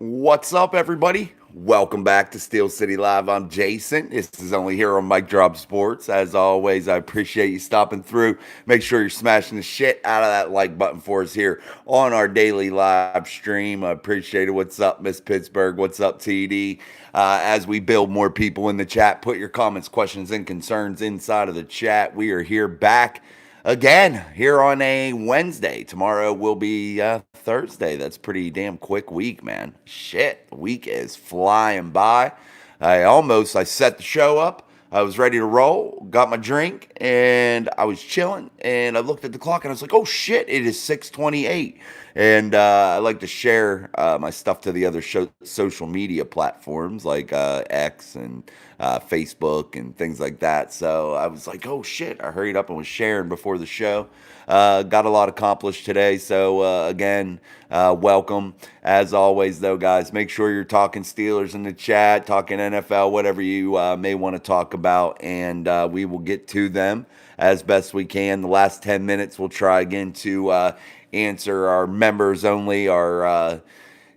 What's up, everybody? Welcome back to Steel City Live. I'm Jason. This is only here on Mike Drop Sports. As always, I appreciate you stopping through. Make sure you're smashing the shit out of that like button for us here on our daily live stream. I appreciate it. What's up, Miss Pittsburgh? What's up, TD? As we build more people in the chat, put your comments, questions, and concerns inside of the chat. We are here back again here on a Wednesday. Tomorrow will be Thursday. That's pretty damn quick week, man. Shit, the week is flying by. I set the show up. I was ready to roll, got my drink, and I was chilling. And I looked at the clock and I was like, "Oh shit, it is 6:28." And I like to share my stuff to the other social media platforms like X and Facebook and things like that. So I was like, "Oh shit!" I hurried up and was sharing before the show. Got a lot accomplished today. So again, welcome as always, though, guys. Make sure you're talking Steelers in the chat, talking NFL, whatever you may want to talk about, and we will get to them as best we can. The last 10 minutes, we'll try again to answer our members only, our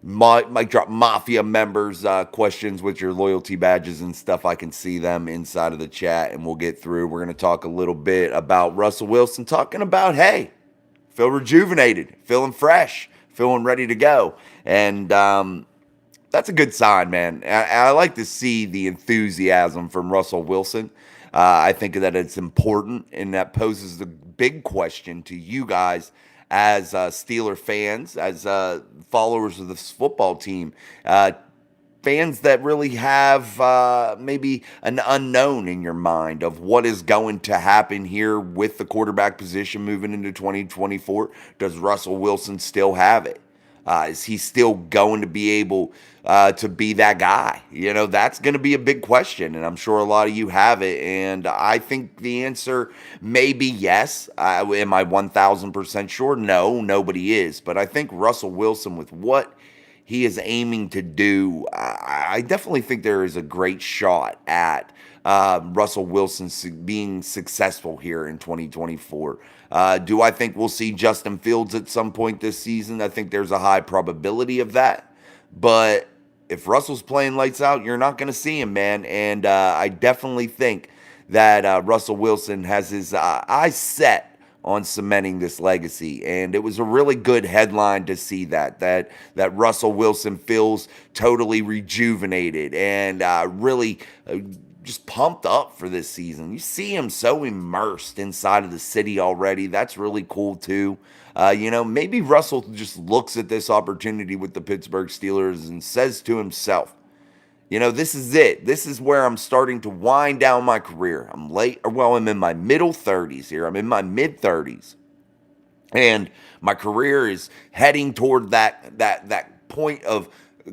Mike Drop Mafia members questions with your loyalty badges and stuff. I can see them inside of the chat, and we'll get through. We're going to talk a little bit about Russell Wilson, talking about, hey, feel rejuvenated, feeling fresh, feeling ready to go. And that's a good sign, man. I like to see the enthusiasm from Russell Wilson. I think that it's important, and that poses the big question to you guys as Steeler fans, as followers of this football team, fans that really have maybe an unknown in your mind of what is going to happen here with the quarterback position moving into 2024. Does Russell Wilson still have it? Is he still going to be able to be that guy? You know, that's going to be a big question, and I'm sure a lot of you have it. And I think the answer may be yes. Am I 1,000% sure? No, nobody is. But I think Russell Wilson, with what he is aiming to do, I definitely think there is a great shot at Russell Wilson being successful here in 2024. Do I think we'll see Justin Fields at some point this season? I think there's a high probability of that. But if Russell's playing lights out, you're not going to see him, man. And I definitely think that Russell Wilson has his eyes set on cementing this legacy. And it was a really good headline to see that Russell Wilson feels totally rejuvenated and really just pumped up for this season. You see him so immersed inside of the city already. That's really cool too. Maybe Russell just looks at this opportunity with the Pittsburgh Steelers and says to himself, this is it. This is where I'm starting to wind down my career. I'm in my middle 30s here. I'm in my mid 30s. And my career is heading toward that point of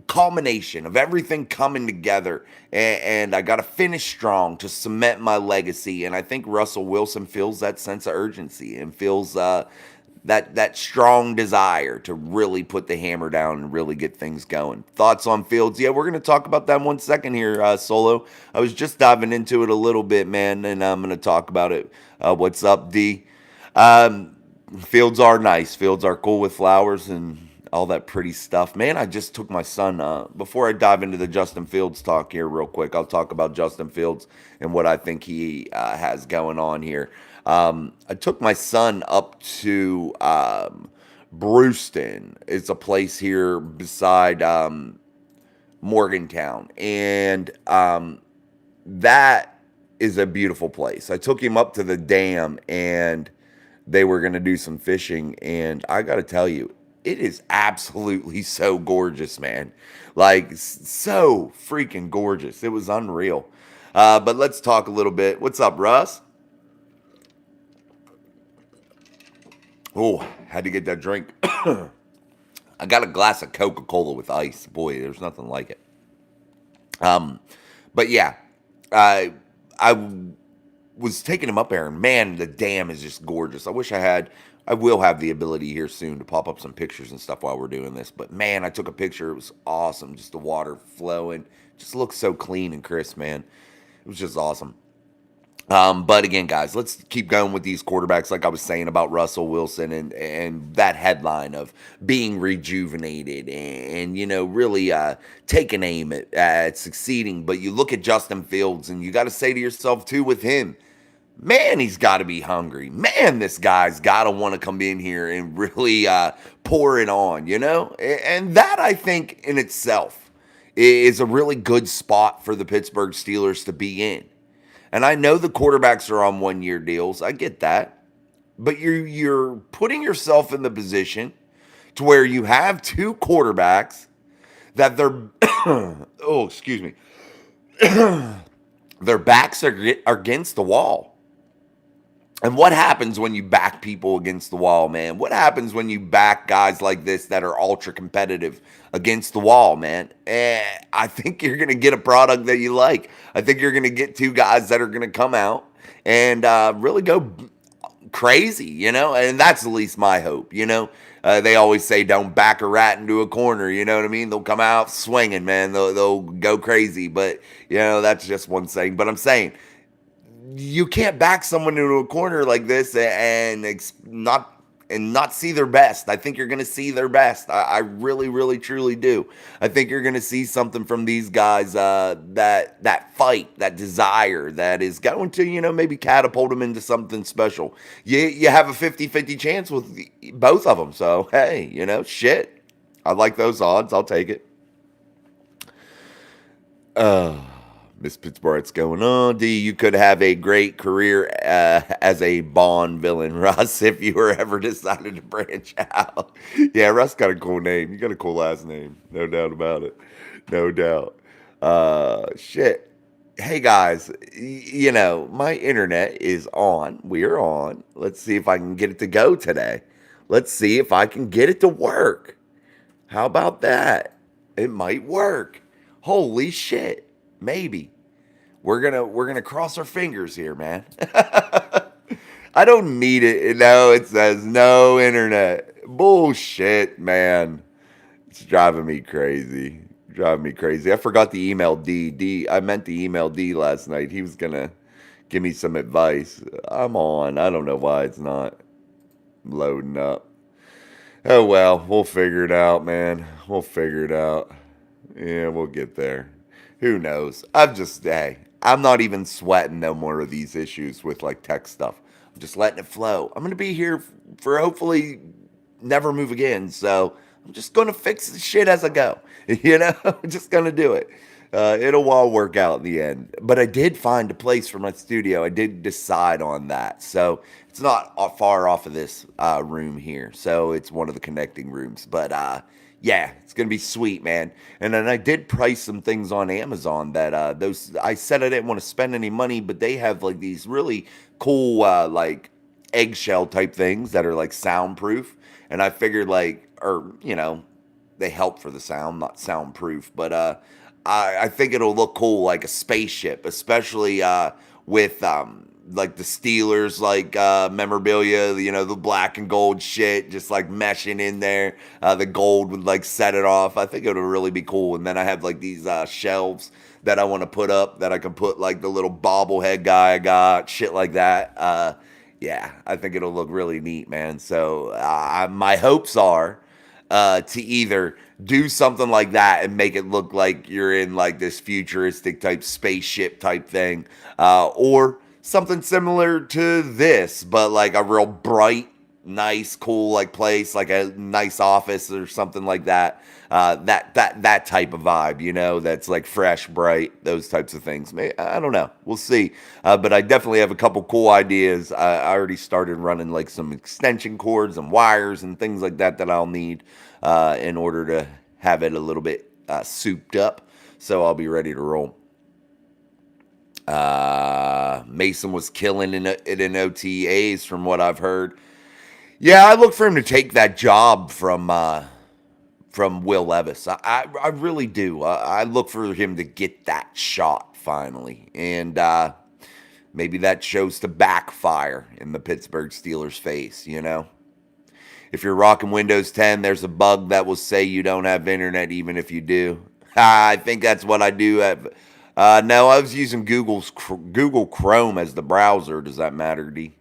culmination of everything coming together. And I got to finish strong to cement my legacy. And I think Russell Wilson feels that sense of urgency and feels that strong desire to really put the hammer down and really get things going. Thoughts on Fields? Yeah, we're going to talk about that in 1 second here, Solo. I was just diving into it a little bit, man, and I'm going to talk about it. What's up, D? Fields are nice. Fields are cool with flowers and all that pretty stuff. Man, I just took my son, before I dive into the Justin Fields talk here real quick, I'll talk about Justin Fields and what I think he has going on here. I took my son up to Brewston. It's a place here beside Morgantown. And that is a beautiful place. I took him up to the dam and they were going to do some fishing. And I got to tell you, it is absolutely so gorgeous, man. Like, so freaking gorgeous. It was unreal. But let's talk a little bit. What's up, Russ? Oh, had to get that drink. I got a glass of Coca-Cola with ice. Boy, there's nothing like it. But yeah, I was taking him up there, and man, the dam is just gorgeous. I will have the ability here soon to pop up some pictures and stuff while we're doing this. But man, I took a picture. It was awesome. Just the water flowing. Just looks so clean and crisp, man. It was just awesome. But again, guys, let's keep going with these quarterbacks, like I was saying about Russell Wilson and that headline of being rejuvenated and really taking aim at succeeding. But you look at Justin Fields, and you got to say to yourself too, with him, man, he's got to be hungry. Man, this guy's got to want to come in here and really pour it on, And that, I think, in itself is a really good spot for the Pittsburgh Steelers to be in. And I know the quarterbacks are on 1-year deals. I get that. But you're putting yourself in the position to where you have two quarterbacks that they're oh, excuse me. Their backs are against the wall. And what happens when you back people against the wall, man? What happens when you back guys like this that are ultra competitive against the wall, man? I think you're going to get a product that you like. I think you're going to get two guys that are going to come out and really go crazy, and that's at least my hope, They always say don't back a rat into a corner, you know what I mean? They'll come out swinging, man. They'll go crazy, but, that's just one saying. But I'm saying, you can't back someone into a corner like this and not see their best. I think you're going to see their best. I really, really, truly do. I think you're going to see something from these guys, that fight, that desire that is going to, maybe catapult them into something special. You have a 50-50 chance with both of them. So, hey, shit. I like those odds. I'll take it. Miss Pittsburgh, what's going on? D, you could have a great career as a Bond villain, Russ, if you were ever decided to branch out. Yeah, Russ got a cool name. You got a cool last name. No doubt about it. No doubt. Shit. Hey, guys, my internet is on. We're on. Let's see if I can get it to go today. Let's see if I can get it to work. How about that? It might work. Holy shit. Maybe. We're gonna cross our fingers here, man. I don't need it. No, it says no internet. Bullshit, man. It's driving me crazy. Driving me crazy. I forgot to email D. I meant to email D last night. He was gonna give me some advice. I'm on. I don't know why it's not loading up. Oh well, we'll figure it out, man. We'll figure it out. Yeah, we'll get there. Who knows? Hey, I'm not even sweating no more of these issues with like tech stuff. I'm just letting it flow. I'm going to be here for hopefully never move again. So I'm just going to fix the shit as I go. I'm just going to do it. It'll all work out in the end. But I did find a place for my studio. I did decide on that. So it's not far off of this room here. So it's one of the connecting rooms. But yeah, it's going to be sweet, man. And then I did price some things on Amazon that I said I didn't want to spend any money, but they have like these really cool like eggshell type things that are like soundproof. And I figured they help for the sound, not soundproof, but I think it'll look cool like a spaceship, especially with like the Steelers memorabilia, the black and gold shit, just like meshing in there. The gold would like set it off. I think it'll really be cool. And then I have like these shelves that I want to put up that I can put like the little bobblehead guy I got, shit like that. Yeah, I think it'll look really neat, man. So my hopes are to either do something like that and make it look like you're in like this futuristic type spaceship type thing, or something similar to this, but like a real bright, nice, cool like place, like a nice office or something like that. That type of vibe, that's like fresh, bright, those types of things. I don't know. We'll see. But I definitely have a couple cool ideas. I already started running like some extension cords and wires and things like that I'll need in order to have it a little bit souped up. So I'll be ready to roll. Mason was killing it in OTAs from what I've heard. Yeah, I look for him to take that job from Will Levis. I really do. I look for him to get that shot finally. And maybe that shows to backfire in the Pittsburgh Steelers' face, If you're rocking Windows 10, there's a bug that will say you don't have internet even if you do. I think that's what I do No, I was using Google Chrome as the browser. Does that matter, D?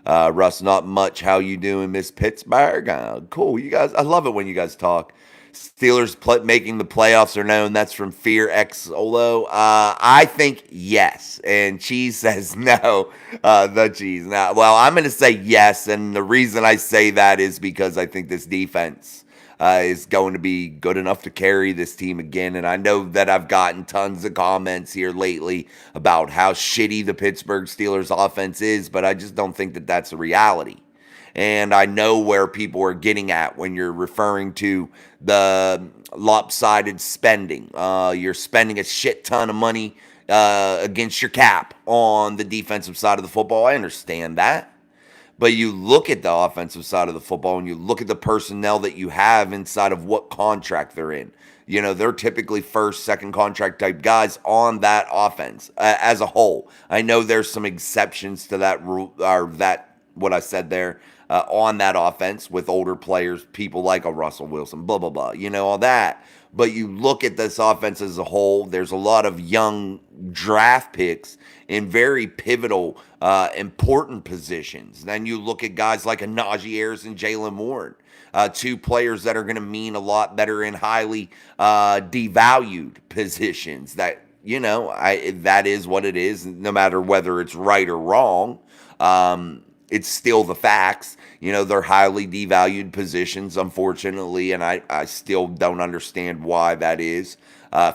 Russ, not much. How you doing, Miss Pittsburgh? Cool. You guys, I love it when you guys talk. Steelers making the playoffs are known. That's from Fear X Olo. I think yes, and Cheese says no. The Cheese. Now, well, I'm going to say yes, and the reason I say that is because I think this defense is going to be good enough to carry this team again. And I know that I've gotten tons of comments here lately about how shitty the Pittsburgh Steelers offense is, but I just don't think that that's a reality. And I know where people are getting at when you're referring to the lopsided spending. You're spending a shit ton of money against your cap on the defensive side of the football. I understand that. But you look at the offensive side of the football and you look at the personnel that you have inside of what contract they're in. You know, they're typically first, second contract type guys on that offense as a whole. I know there's some exceptions to that rule, or that, what I said there, on that offense with older players, people like a Russell Wilson, blah, blah, blah, you know, all that. But you look at this offense as a whole, there's a lot of young draft picks in very pivotal, important positions. Then you look at guys like a Najee Harris and Jalen Warren, two players that are going to mean a lot better in highly devalued positions. That, you know, that is what it is, no matter whether it's right or wrong. It's still the facts. You know, they're highly devalued positions, unfortunately, and I still don't understand why that is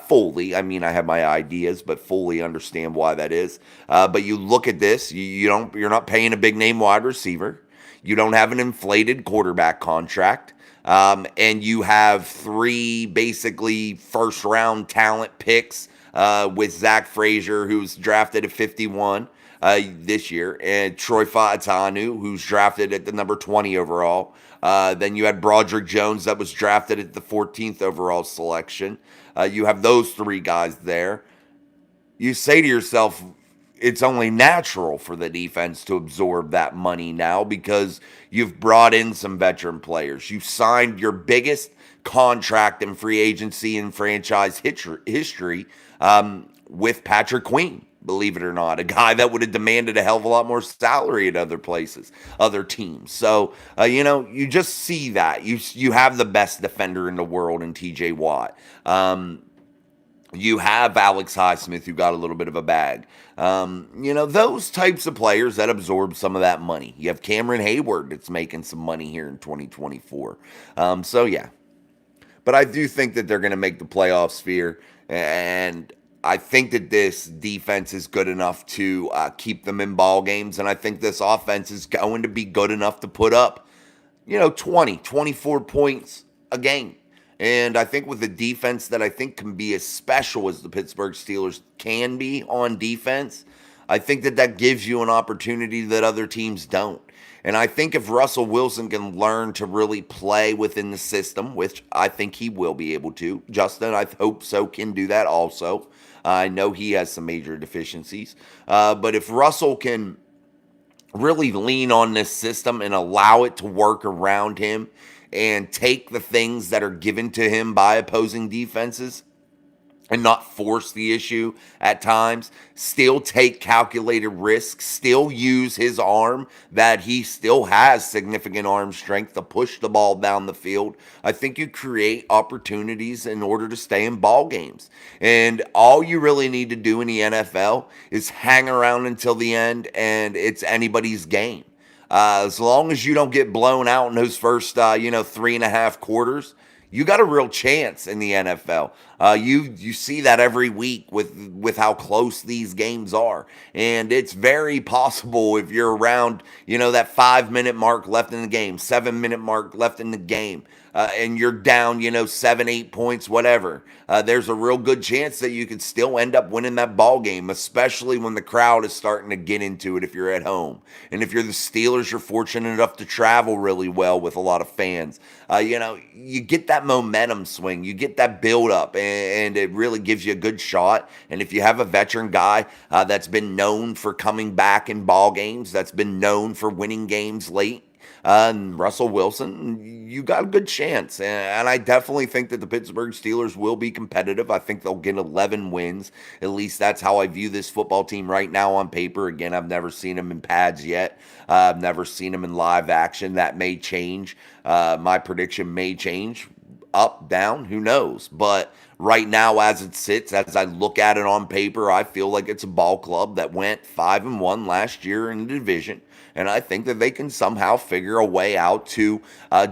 fully. I mean, I have my ideas, but fully understand why that is. But you look at this, you're not paying a big name wide receiver. You don't have an inflated quarterback contract. And you have three basically first round talent picks with Zach Frazier, who's drafted at 51. This year, and Troy Fautanu, who's drafted at the number 20 overall. Then you had Broderick Jones that was drafted at the 14th overall selection. You have those three guys there. You say to yourself, it's only natural for the defense to absorb that money now because you've brought in some veteran players. You signed your biggest contract in free agency in franchise history with Patrick Queen. Believe it or not, a guy that would have demanded a hell of a lot more salary at other places, other teams. So, you know, you just see that. You have the best defender in the world in TJ Watt. You have Alex Highsmith, who got a little bit of a bag. You know, those types of players that absorb some of that money. You have Cameron Hayward that's making some money here in 2024. So, yeah. But I do think that they're going to make the playoff sphere, and I think that this defense is good enough to keep them in ball games, and I think this offense is going to be good enough to put up, you know, 20, 24 points a game. And I think with a defense that I think can be as special as the Pittsburgh Steelers can be on defense, I think that gives you an opportunity that other teams don't. And I think if Russell Wilson can learn to really play within the system, which I think he will be able to, Justin, I hope so, can do that also. I know he has some major deficiencies. But if Russell can really lean on this system and allow it to work around him and take the things that are given to him by opposing defenses and not force the issue at times, still take calculated risks, still use his arm, that he still has significant arm strength to push the ball down the field, I think you create opportunities in order to stay in ball games. And all you really need to do in the NFL is hang around until the end, and it's anybody's game. As long as you don't get blown out in those first, 3.5 quarters, you got a real chance in the NFL. You see that every week with how close these games are. And it's very possible if you're around, that 5-minute mark left in the game, 7-minute mark left in the game, and you're down, 7, 8 points, whatever. There's a real good chance that you could still end up winning that ball game, especially when the crowd is starting to get into it if you're at home. And if you're the Steelers, you're fortunate enough to travel really well with a lot of fans. You get that momentum swing, you get that build up, and it really gives you a good shot. And if you have a veteran guy that's been known for coming back in ball games, that's been known for winning games late, and Russell Wilson, you got a good chance. And I definitely think that the Pittsburgh Steelers will be competitive. I think they'll get 11 wins. At least that's how I view this football team right now on paper. Again, I've never seen them in pads yet. I've never seen them in live action. That may change. My prediction may change up, down, who knows? But right now, as it sits, as I look at it on paper, I feel like it's a ball club that went 5-1 last year in the division. And I think that they can somehow figure a way out to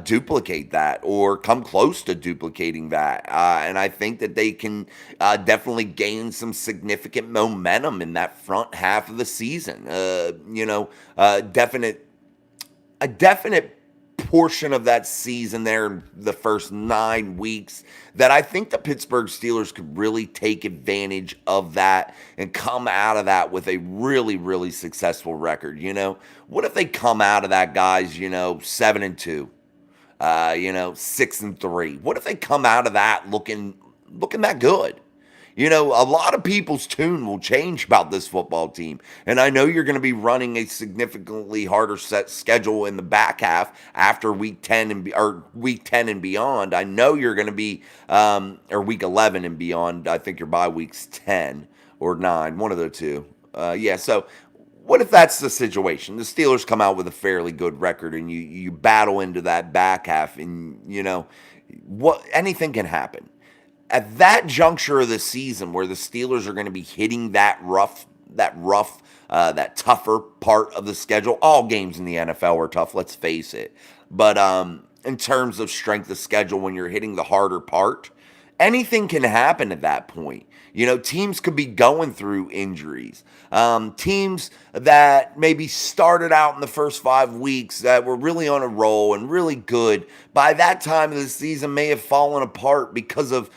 duplicate that or come close to duplicating that. And I think that they can definitely gain some significant momentum in that front half of the season. A definite portion of that season there in the first 9 weeks that I think the Pittsburgh Steelers could really take advantage of that and come out of that with a really, really successful record. What if they come out of that, guys, 7-2, 6-3? What if they come out of that looking that good? A lot of people's tune will change about this football team. And I know you're going to be running a significantly harder set schedule in the back half after week 10 and beyond. I know you're going to be or week 11 and beyond. I think you're by weeks 10 or 9, one of the two. So what if that's the situation? The Steelers come out with a fairly good record and you battle into that back half and anything can happen. At that juncture of the season where the Steelers are going to be hitting that tougher part of the schedule, all games in the NFL are tough, let's face it. But in terms of strength of schedule, when you're hitting the harder part, anything can happen at that point. Teams could be going through injuries. Teams that maybe started out in the first 5 weeks that were really on a roll and really good, by that time of the season may have fallen apart because of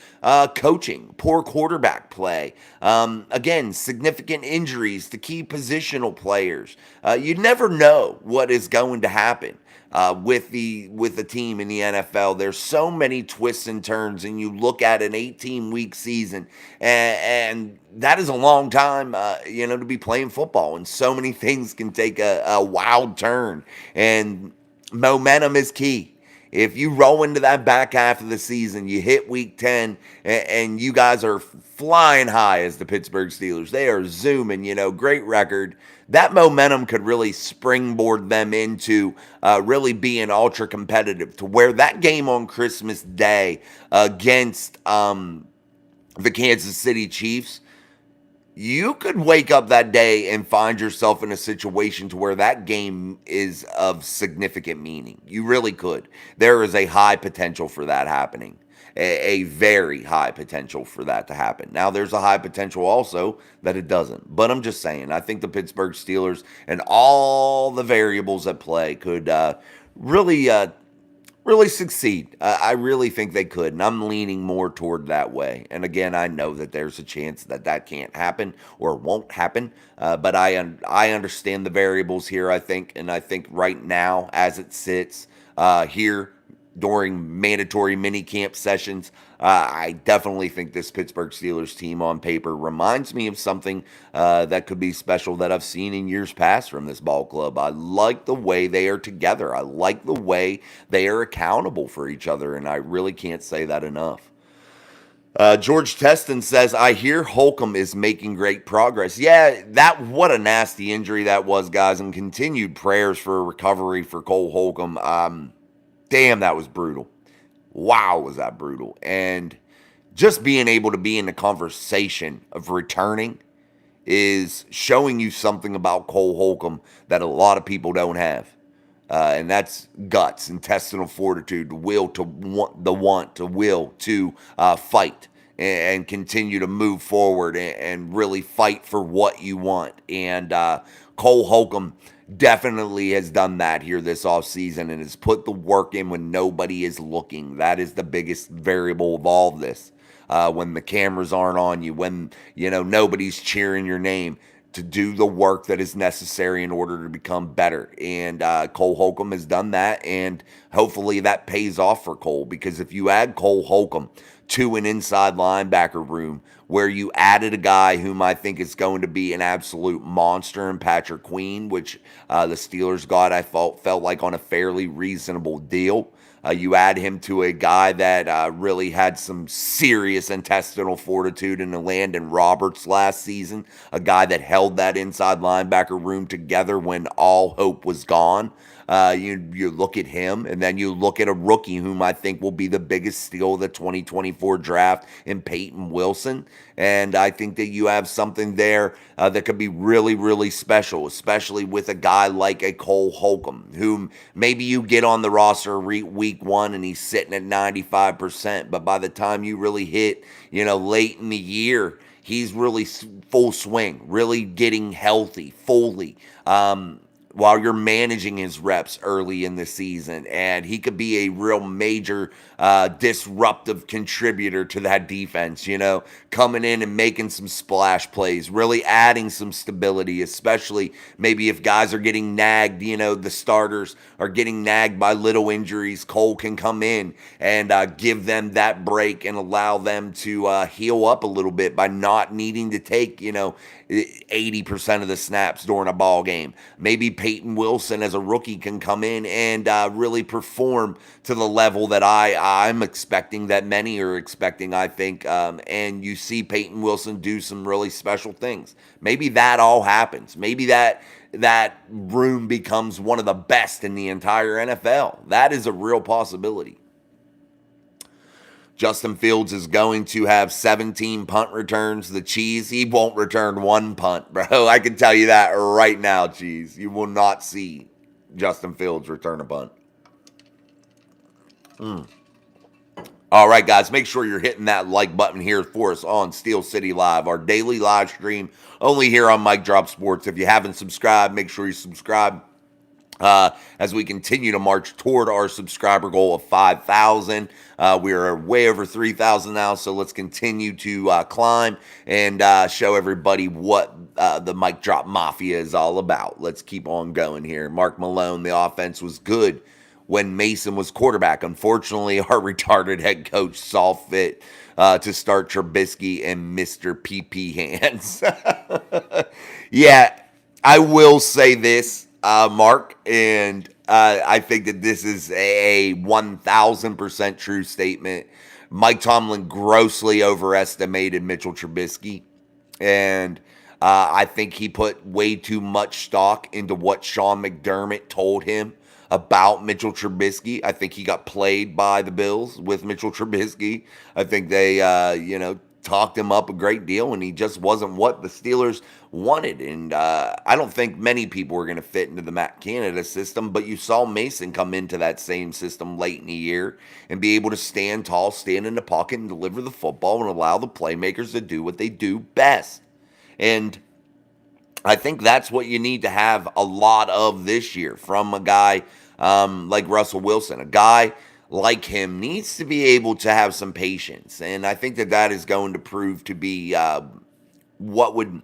coaching, poor quarterback play. Again, significant injuries to key positional players. You never know what is going to happen. With the team in the NFL. There's so many twists and turns, and you look at an 18-week season, and that is a long time, to be playing football. And so many things can take a wild turn, and momentum is key. If you roll into that back half of the season, you hit week 10, and you guys are flying high as the Pittsburgh Steelers. They are zooming, great record. That momentum could really springboard them into really being ultra competitive, to where that game on Christmas Day against the Kansas City Chiefs, you could wake up that day and find yourself in a situation to where that game is of significant meaning. You really could. There is a high potential for that happening. A very high potential for that to happen. Now, there's a high potential also that it doesn't. But I'm just saying, I think the Pittsburgh Steelers and all the variables at play could really succeed. I really think they could, and I'm leaning more toward that way. And again, I know that there's a chance that can't happen or won't happen, but I understand the variables here, I think, and I think right now, as it sits here during mandatory mini camp sessions, I definitely think this Pittsburgh Steelers team on paper reminds me of something that could be special that I've seen in years past from this ball club. I like the way they are together. I like the way they are accountable for each other, and I really can't say that enough. George Teston says, I hear Holcomb is making great progress. Yeah, what a nasty injury that was, guys, and continued prayers for recovery for Cole Holcomb. Damn, that was brutal. Wow, was that brutal. And just being able to be in the conversation of returning is showing you something about Cole Holcomb that a lot of people don't have. And that's guts, intestinal fortitude, the will to fight and continue to move forward and really fight for what you want. And Cole Holcomb definitely has done that here this offseason and has put the work in when nobody is looking. That is the biggest variable of all of this. When the cameras aren't on you, when nobody's cheering your name, to do the work that is necessary in order to become better. And Cole Holcomb has done that, and hopefully that pays off for Cole, because if you add Cole Holcomb to an inside linebacker room where you added a guy whom I think is going to be an absolute monster in Patrick Queen, which the Steelers got, I felt like on a fairly reasonable deal. You add him to a guy that really had some serious intestinal fortitude in the Landon Roberts last season, a guy that held that inside linebacker room together when all hope was gone. You look at him, and then you look at a rookie whom I think will be the biggest steal of the 2024 draft in Peyton Wilson. And I think that you have something there that could be really, really special, especially with a guy like a Cole Holcomb, whom maybe you get on the roster week one and he's sitting at 95%. But by the time you really hit, late in the year, he's really full swing, really getting healthy fully. While you're managing his reps early in the season. And he could be a real major disruptive contributor to that defense, coming in and making some splash plays, really adding some stability, especially maybe if guys are getting nagged, the starters are getting nagged by little injuries. Cole can come in and give them that break and allow them to heal up a little bit by not needing to take, 80% of the snaps during a ball game. Maybe Peyton Wilson as a rookie can come in and really perform to the level that I'm expecting, that many are expecting, I think. And you see Peyton Wilson do some really special things. Maybe that all happens. Maybe that room becomes one of the best in the entire NFL. That is a real possibility. Justin Fields is going to have 17 punt returns. The Cheese, he won't return one punt, bro. I can tell you that right now, Cheese. You will not see Justin Fields return a punt. All right, guys, make sure you're hitting that like button here for us on Steel City Live, our daily live stream, only here on Mic Drop Sports. If you haven't subscribed, make sure you subscribe. As we continue to march toward our subscriber goal of 5,000. We are way over 3,000 now, so let's continue to climb and show everybody what the Mic Drop Mafia is all about. Let's keep on going here. Mark Malone, the offense was good when Mason was quarterback. Unfortunately, our retarded head coach saw fit to start Trubisky and Mr. PP hands. Yeah, I will say this. Mark, and I think that this is a 1,000% true statement. Mike Tomlin grossly overestimated Mitchell Trubisky, and I think he put way too much stock into what Sean McDermott told him about Mitchell Trubisky. I think he got played by the Bills with Mitchell Trubisky. I think they, talked him up a great deal, and he just wasn't what the Steelers wanted. And I don't think many people were going to fit into the Matt Canada system, but you saw Mason come into that same system late in the year and be able to stand tall, stand in the pocket, and deliver the football and allow the playmakers to do what they do best. And I think that's what you need to have a lot of this year from a guy like Russell Wilson. A guy like him needs to be able to have some patience. And I think that is going to prove to be what would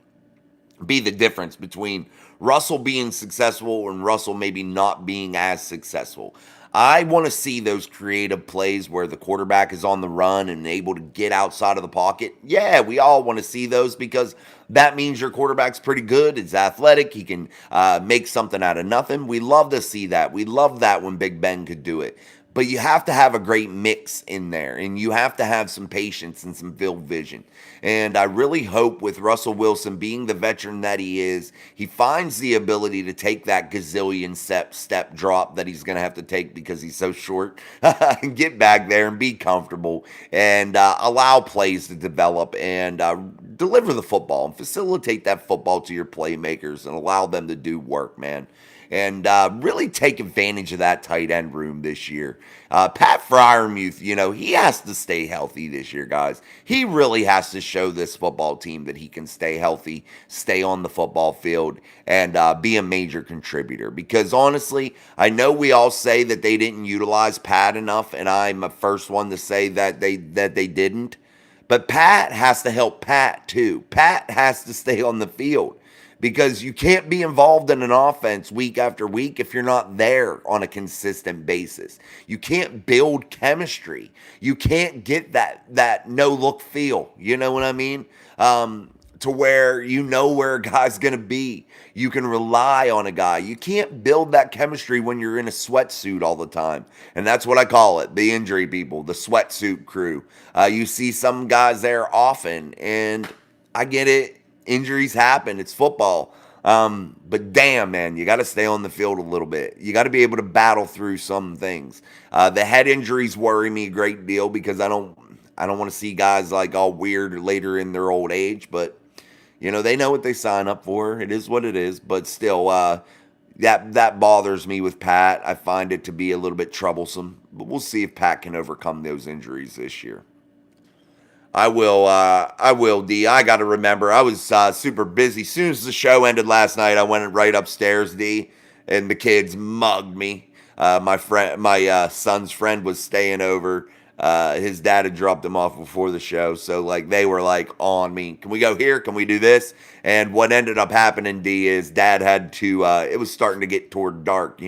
be the difference between Russell being successful and Russell maybe not being as successful. I want to see those creative plays where the quarterback is on the run and able to get outside of the pocket. Yeah, we all want to see those because that means your quarterback's pretty good. It's athletic. He can make something out of nothing. We love to see that. We love that when Big Ben could do it. But you have to have a great mix in there, and you have to have some patience and some field vision. And I really hope with Russell Wilson being the veteran that he is, he finds the ability to take that gazillion step drop that he's going to have to take because he's so short and get back there and be comfortable and allow plays to develop and deliver the football and facilitate that football to your playmakers and allow them to do work, man. And really take advantage of that tight end room this year. Pat Freiermuth, he has to stay healthy this year, guys. He really has to show this football team that he can stay healthy, stay on the football field, and be a major contributor. Because honestly, I know we all say that they didn't utilize Pat enough, and I'm the first one to say that they didn't. But Pat has to help Pat too. Pat has to stay on the field. because you can't be involved in an offense week after week if you're not there on a consistent basis. You can't build chemistry. You can't get that no look feel. You know what I mean? To where you know where a guy's going to be. You can rely on a guy. You can't build that chemistry when you're in a sweatsuit all the time. And that's what I call it, the injury people, the sweatsuit crew. You see some guys there often, and I get it. Injuries happen. It's football. But damn, man, you got to stay on the field a little bit. You got to be able to battle through some things. The head injuries worry me a great deal because I don't want to see guys like all weird later in their old age. But they know what they sign up for. It is what it is. But still, that bothers me with Pat. I find it to be a little bit troublesome. But we'll see if Pat can overcome those injuries this year. I will. I will, D. I got to remember. I was super busy. As soon as the show ended last night, I went right upstairs, D, and the kids mugged me. My son's friend was staying over. His dad had dropped him off before the show, so like they were like on me. Can we go here? Can we do this? And what ended up happening, D, is Dad had to. It was starting to get toward dark,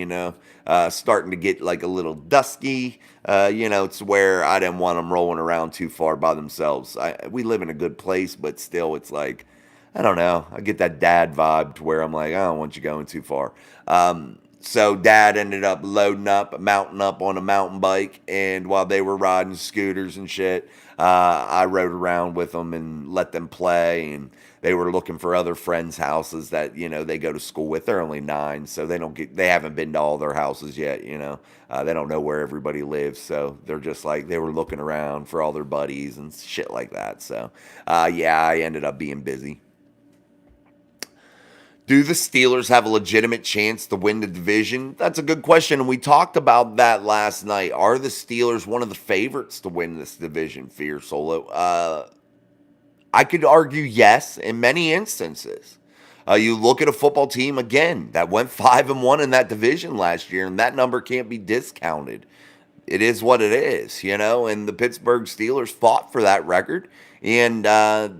starting to get like a little dusky. It's where I didn't want them rolling around too far by themselves. We live in a good place, but still, it's like, I don't know. I get that dad vibe to where I'm like, I don't want you going too far. So Dad ended up mounting up on a mountain bike, and while they were riding scooters and shit, I rode around with them and let them play, and they were looking for other friends' houses that they go to school with. They're only 9, so they haven't been to all their houses yet. They don't know where everybody lives, so they're just like they were looking around for all their buddies and shit like that. So yeah, I ended up being busy. Do the Steelers have a legitimate chance to win the division? That's a good question, and we talked about that last night. Are the Steelers one of the favorites to win this division, Fear Solo? I could argue yes in many instances. You look at a football team again that went 5-1 in that division last year, and that number can't be discounted. It is what it is, and the Pittsburgh Steelers fought for that record. And a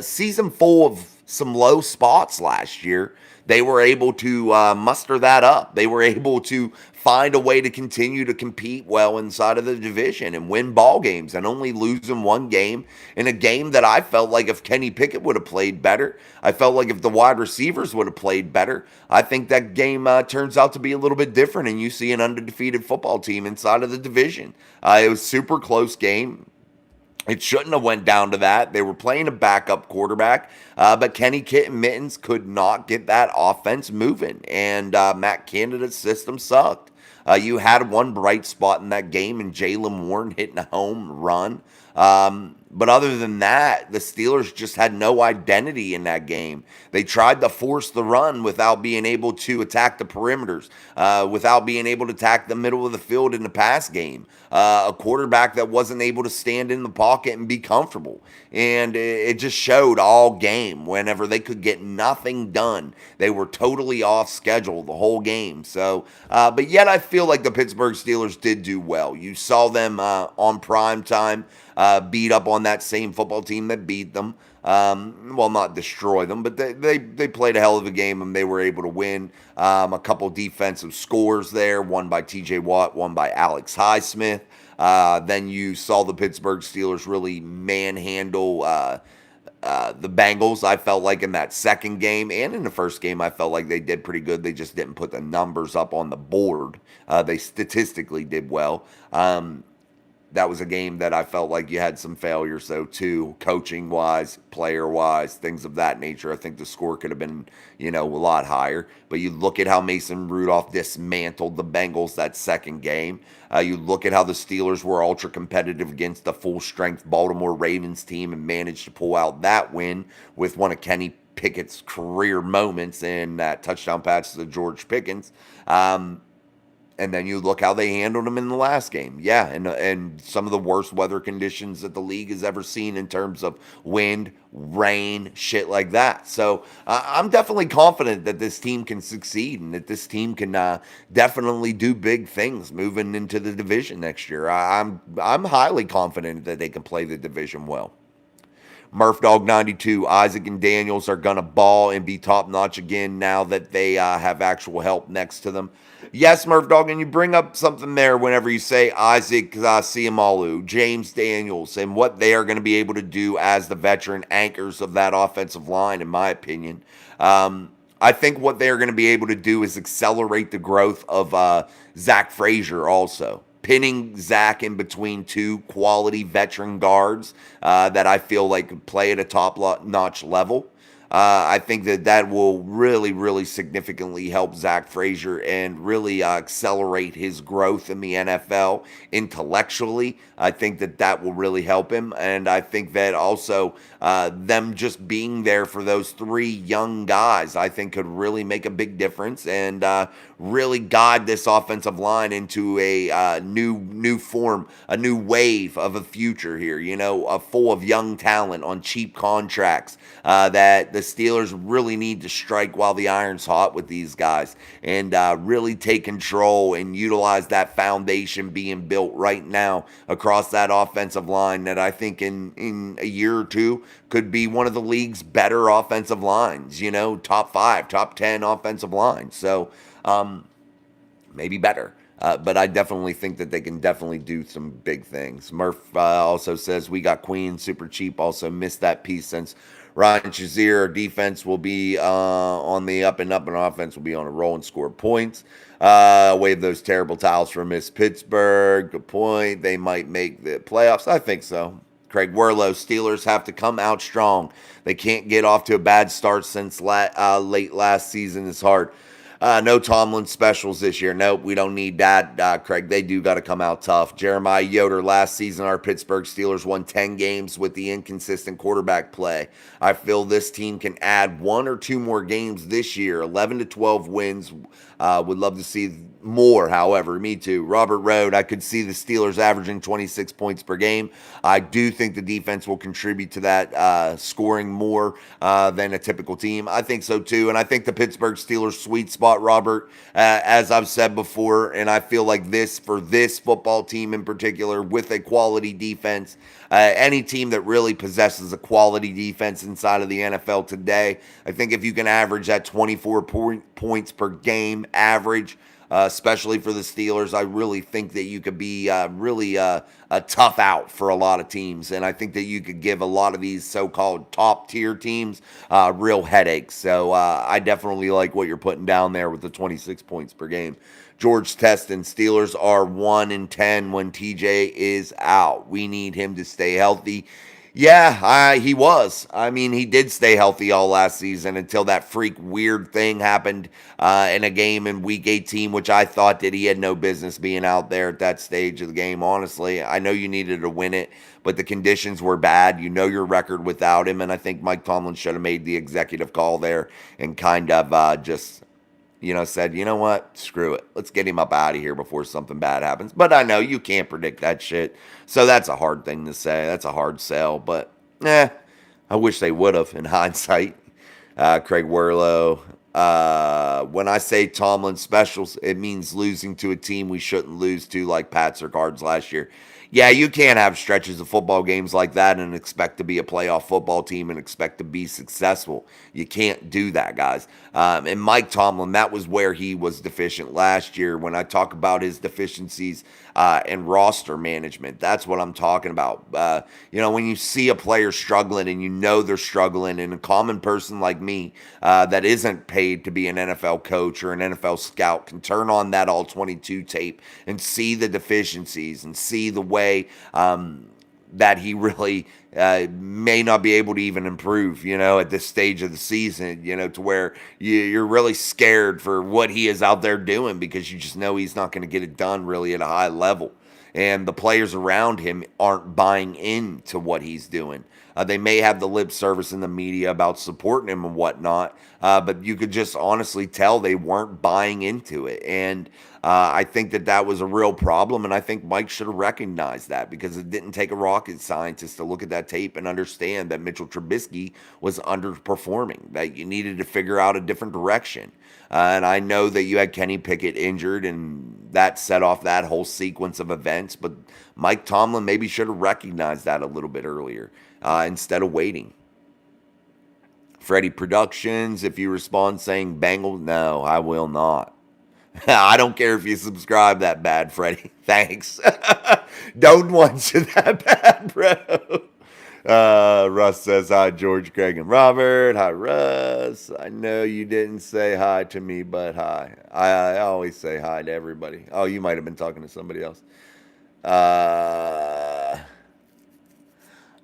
season full of some low spots last year, they were able to muster that up. They were able to find a way to continue to compete well inside of the division and win ball games and only losing one game in a game that I felt like if Kenny Pickett would have played better, I felt like if the wide receivers would have played better, I think that game turns out to be a little bit different and you see an undefeated football team inside of the division. It was a super close game. It shouldn't have went down to that. They were playing a backup quarterback, but Kenny Mittens could not get that offense moving, and Matt Canada's system sucked. You had one bright spot in that game in Jaylen Warren hitting a home run. But other than that, the Steelers just had no identity in that game. They tried to force the run without being able to attack the perimeters, without being able to attack the middle of the field in the pass game. A quarterback that wasn't able to stand in the pocket and be comfortable. And it just showed all game whenever they could get nothing done. They were totally off schedule the whole game. So, but yet I feel like the Pittsburgh Steelers did do well. You saw them on prime time beat up on that same football team that beat them. Well, not destroy them, but they played a hell of a game and they were able to win. A couple defensive scores there, one by TJ Watt, one by Alex Highsmith. Then you saw the Pittsburgh Steelers really manhandle the Bengals. I felt like in that second game and in the first game, I felt like they did pretty good. They just didn't put the numbers up on the board. They statistically did well. That was a game that I felt like you had some failures, though, too, coaching-wise, player-wise, things of that nature. I think the score could have been, a lot higher. But you look at how Mason Rudolph dismantled the Bengals that second game. You look at how the Steelers were ultra-competitive against the full-strength Baltimore Ravens team and managed to pull out that win with one of Kenny Pickett's career moments in that touchdown pass to George Pickens. And then you look how they handled them in the last game. Yeah, and some of the worst weather conditions that the league has ever seen in terms of wind, rain, shit like that. So I'm definitely confident that this team can succeed and that this team can definitely do big things moving into the division next year. I'm highly confident that they can play the division well. Murph Dog 92, Isaac and Daniels are going to ball and be top notch again now that they have actual help next to them. Yes, Murph Dog, and you bring up something there whenever you say Isaac Siamalu, James Daniels, and what they are going to be able to do as the veteran anchors of that offensive line, in my opinion. I think what they're going to be able to do is accelerate the growth of Zach Frazier also. Pinning Zach in between two quality veteran guards that I feel like play at a top-notch level. I think that will really, really significantly help Zach Frazier and really accelerate his growth in the NFL intellectually. I think that will really help him. And I think that also them just being there for those three young guys, I think could really make a big difference and really guide this offensive line into a new form, a new wave of a future here, full of young talent on cheap contracts that the Steelers really need to strike while the iron's hot with these guys and really take control and utilize that foundation being built right now across that offensive line that I think in a year or two could be one of the league's better offensive lines, top 5, top 10 offensive lines. So maybe better. But I definitely think that they can definitely do some big things. Murph also says, we got Queen super cheap. Also missed that piece since Ryan Shazier. Our defense will be on the up and offense will be on a roll and score points. Wave those terrible towels for Miss Pittsburgh. Good point. They might make the playoffs. I think so. Craig Werlow, Steelers have to come out strong. They can't get off to a bad start since late last season. It's hard. No Tomlin specials this year. Nope, we don't need that, Craig. They do got to come out tough. Jeremiah Yoder, last season our Pittsburgh Steelers won 10 games with the inconsistent quarterback play. I feel this team can add 1 or 2 more games this year, 11 to 12 wins. Would love to see more, however. Me too. Robert Road, I could see the Steelers averaging 26 points per game. I do think the defense will contribute to that, scoring more than a typical team. I think so too. And I think the Pittsburgh Steelers sweet spot, Robert, as I've said before, and I feel like for this football team in particular, with a quality defense, any team that really possesses a quality defense inside of the NFL today, I think if you can average that 24 points per game average, especially for the Steelers, I really think that you could be really a tough out for a lot of teams. And I think that you could give a lot of these so-called top-tier teams real headaches. So I definitely like what you're putting down there with the 26 points per game. George Teston, Steelers are 1-10 when TJ is out. We need him to stay healthy. Yeah, he was. I mean, he did stay healthy all last season until that freak weird thing happened in a game in Week 18, which I thought that he had no business being out there at that stage of the game, honestly. I know you needed to win it, but the conditions were bad. You know your record without him, and I think Mike Tomlin should have made the executive call there and kind of just said, you know what, screw it. Let's get him up out of here before something bad happens. But I know you can't predict that shit. So that's a hard thing to say. That's a hard sell. But, I wish they would have in hindsight. Craig Werlow. When I say Tomlin specials, it means losing to a team we shouldn't lose to, like Pats or Cards last year. Yeah, you can't have stretches of football games like that and expect to be a playoff football team and expect to be successful. You can't do that, guys. And Mike Tomlin, that was where he was deficient last year. When I talk about his deficiencies in roster management, that's what I'm talking about. When you see a player struggling and you know they're struggling, and a common person like me that isn't paid to be an NFL coach or an NFL scout can turn on that all 22 tape and see the deficiencies and see the way that he really may not be able to even improve, at this stage of the season, to where you're really scared for what he is out there doing because you just know he's not going to get it done really at a high level. And the players around him aren't buying into what he's doing. They may have the lip service in the media about supporting him and whatnot, but you could just honestly tell they weren't buying into it. And I think that was a real problem, and I think Mike should have recognized that because it didn't take a rocket scientist to look at that tape and understand that Mitchell Trubisky was underperforming, that you needed to figure out a different direction. And I know that you had Kenny Pickett injured, and that set off that whole sequence of events, but Mike Tomlin maybe should have recognized that a little bit earlier instead of waiting. Freddie Productions, if you respond saying Bengals, no, I will not. I don't care if you subscribe that bad, Freddie. Thanks. Don't want you that bad, bro. Russ says hi, George, Craig, and Robert. Hi, Russ. I know you didn't say hi to me, but hi. I always say hi to everybody. Oh, you might have been talking to somebody else. Hi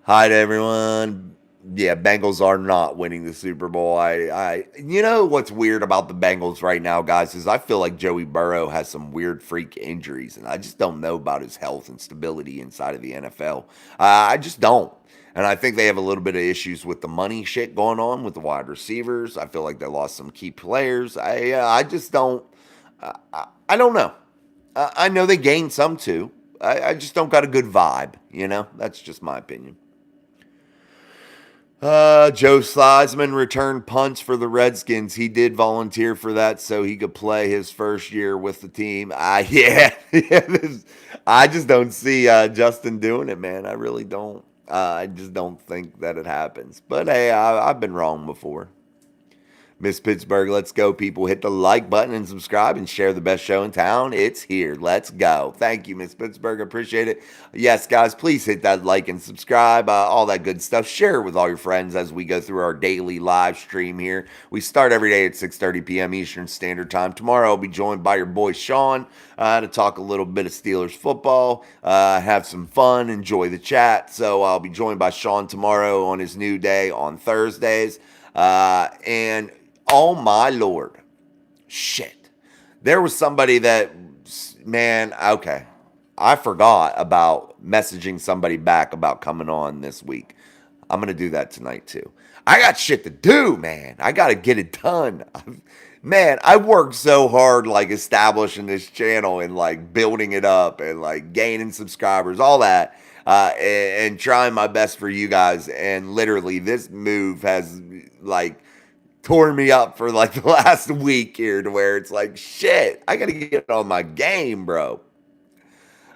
to everyone. Yeah, Bengals are not winning the Super Bowl. You know what's weird about the Bengals right now, guys, is I feel like Joey Burrow has some weird freak injuries, and I just don't know about his health and stability inside of the NFL. I just don't. And I think they have a little bit of issues with the money shit going on with the wide receivers. I feel like they lost some key players. I just don't. I don't know. I know they gained some too. I just don't got a good vibe. You know, that's just my opinion. Joe Sliesman returned punts for the Redskins. He did volunteer for that so he could play his first year with the team. Yeah, I just don't see Justin doing it, man. I really don't. I just don't think that it happens. But hey, I've been wrong before. Miss Pittsburgh, let's go, people. Hit the like button and subscribe and share the best show in town. It's here. Let's go. Thank you, Miss Pittsburgh. Appreciate it. Yes, guys, please hit that like and subscribe, all that good stuff. Share it with all your friends as we go through our daily live stream here. We start every day at 6:30 p.m. Eastern Standard Time. Tomorrow I'll be joined by your boy Sean to talk a little bit of Steelers football, have some fun, enjoy the chat. So I'll be joined by Sean tomorrow on his new day on Thursdays. And oh my Lord, shit. There was somebody that, man, okay. I forgot about messaging somebody back about coming on this week. I'm going to do that tonight too. I got shit to do, man. I got to get it done. Man, I worked so hard like establishing this channel and like building it up and like gaining subscribers, all that. And trying my best for you guys. And literally this move has like tore me up for like the last week here to where it's like, shit, I got to get on my game, bro.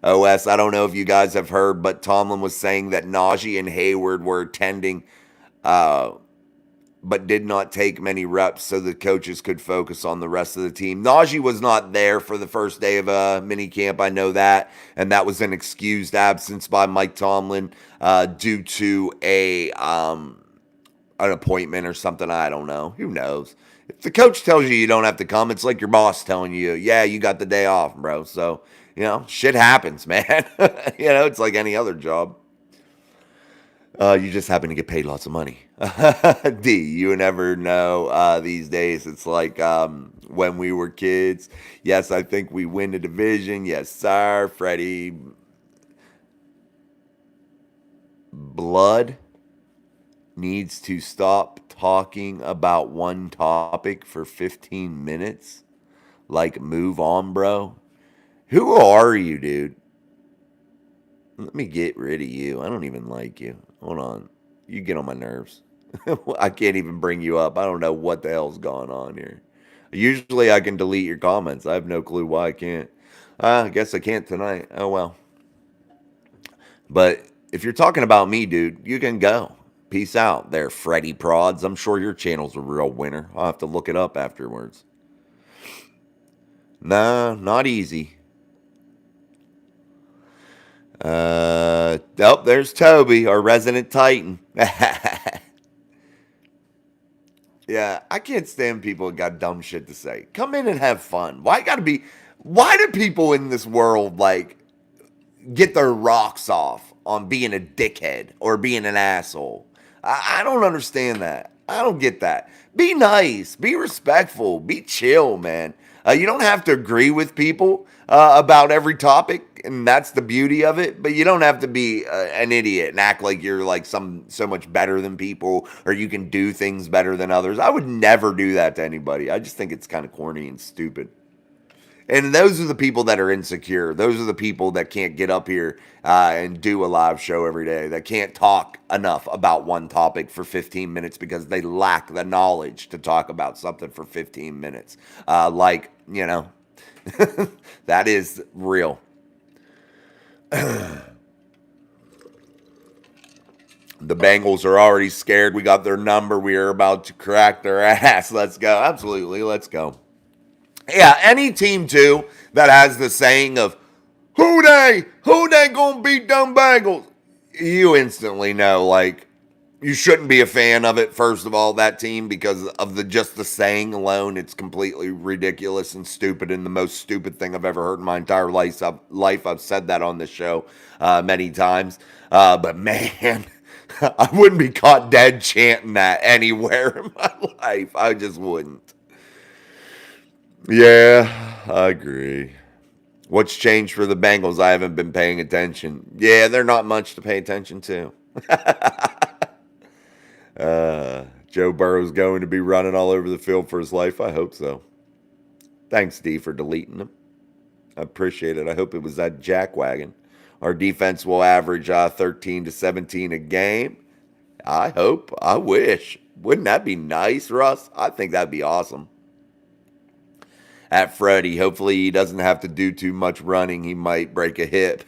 OS, I don't know if you guys have heard, but Tomlin was saying that Najee and Hayward were attending, but did not take many reps so the coaches could focus on the rest of the team. Najee was not there for the first day of mini camp. I know that. And that was an excused absence by Mike Tomlin due to an appointment or something. I don't know. Who knows? If the coach tells you you don't have to come, it's like your boss telling you, yeah, you got the day off, bro. So, you know, shit happens, man. It's like any other job. You just happen to get paid lots of money. D, you never know these days. It's like when we were kids. Yes, I think we win the division. Yes, sir. Freddie. Blood needs to stop talking about one topic for 15 minutes. Like, move on, bro. Who are you, dude? Let me get rid of you. I don't even like you. Hold on. You get on my nerves. I can't even bring you up. I don't know what the hell's going on here. Usually I can delete your comments. I have no clue why I can't. I guess I can't tonight. Oh, well. But if you're talking about me, dude, you can go. Peace out there, Freddy Prods. I'm sure your channel's a real winner. I'll have to look it up afterwards. Nah, not easy. There's Toby, our resident Titan. Yeah, I can't stand people that got dumb shit to say. Come in and have fun. Why do people in this world like get their rocks off on being a dickhead or being an asshole? I don't understand that. I don't get that. Be nice. Be respectful. Be chill, man. You don't have to agree with people about every topic, and that's the beauty of it. But you don't have to be an idiot and act like you're like so much better than people or you can do things better than others. I would never do that to anybody. I just think it's kind of corny and stupid. And those are the people that are insecure. Those are the people that can't get up here and do a live show every day, that can't talk enough about one topic for 15 minutes because they lack the knowledge to talk about something for 15 minutes. That is real. The Bengals are already scared. We got their number. We are about to crack their ass. Let's go. Absolutely. Let's go. Yeah, any team, too, that has the saying of, who they gonna beat them Bengals? You instantly know, like, you shouldn't be a fan of it, first of all, that team, because of just the saying alone. It's completely ridiculous and stupid, and the most stupid thing I've ever heard in my entire life. I've said that on the show many times. But man, I wouldn't be caught dead chanting that anywhere in my life. I just wouldn't. Yeah, I agree. What's changed for the Bengals? I haven't been paying attention. Yeah, they're not much to pay attention to. Joe Burrow's going to be running all over the field for his life. I hope so. Thanks, D, for deleting him. I appreciate it. I hope it was that jackwagon. Our defense will average 13 to 17 a game. I hope. I wish. Wouldn't that be nice, Russ? I think that'd be awesome. At Freddie, hopefully he doesn't have to do too much running. He might break a hip.